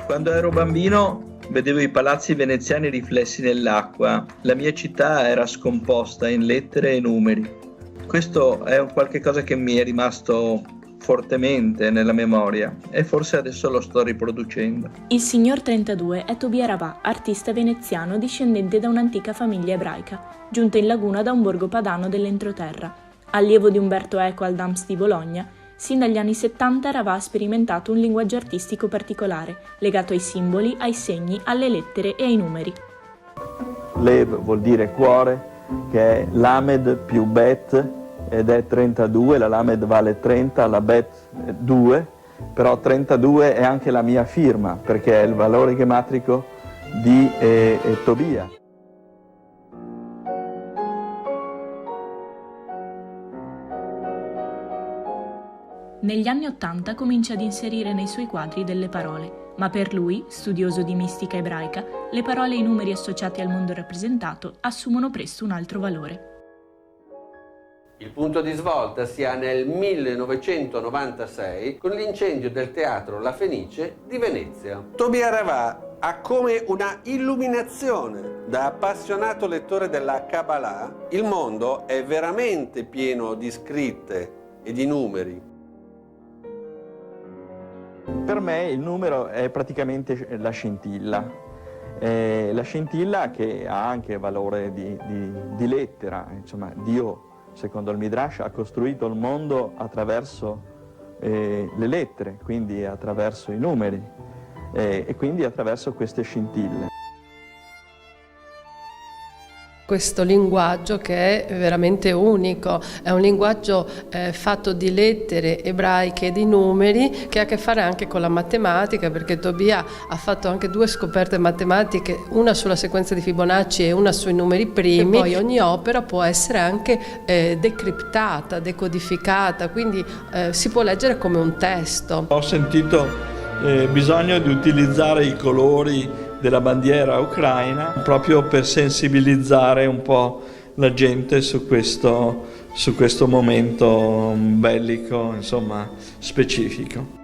Quando ero bambino vedevo i palazzi veneziani riflessi nell'acqua. La mia città era scomposta in lettere e numeri. Questo è un qualche cosa che mi è rimasto fortemente nella memoria e forse adesso lo sto riproducendo. Il signor 32 è Tobia Ravà, artista veneziano discendente da un'antica famiglia ebraica, giunto in laguna da un borgo padano dell'entroterra. Allievo di Umberto Eco al Dams di Bologna, sin dagli anni 70 Ravà ha sperimentato un linguaggio artistico particolare, legato ai simboli, ai segni, alle lettere e ai numeri. Lev vuol dire cuore, che è Lamed più Bet, ed è 32, la Lamed vale 30, la Bet 2, però 32 è anche la mia firma, perché è il valore gematrico di Tobia. Negli anni '80 comincia ad inserire nei suoi quadri delle parole, ma per lui, studioso di mistica ebraica, le parole e i numeri associati al mondo rappresentato assumono presto un altro valore. Il punto di svolta si ha nel 1996 con l'incendio del teatro La Fenice di Venezia. Tobia Ravà ha come una illuminazione. Da appassionato lettore della Kabbalah, il mondo è veramente pieno di scritte e di numeri. Per me il numero è praticamente la scintilla che ha anche valore di lettera. Insomma, Dio, secondo il Midrash, ha costruito il mondo attraverso le lettere, quindi attraverso i numeri e quindi attraverso queste scintille. Questo linguaggio che è veramente unico, è un linguaggio fatto di lettere ebraiche e di numeri che ha a che fare anche con la matematica, perché Tobia ha fatto anche 2 scoperte matematiche, una sulla sequenza di Fibonacci e una sui numeri primi, e poi ogni opera può essere anche decriptata, decodificata, quindi si può leggere come un testo. Ho sentito bisogno di utilizzare i colori della bandiera ucraina proprio per sensibilizzare un po' la gente su questo momento bellico, insomma, specifico.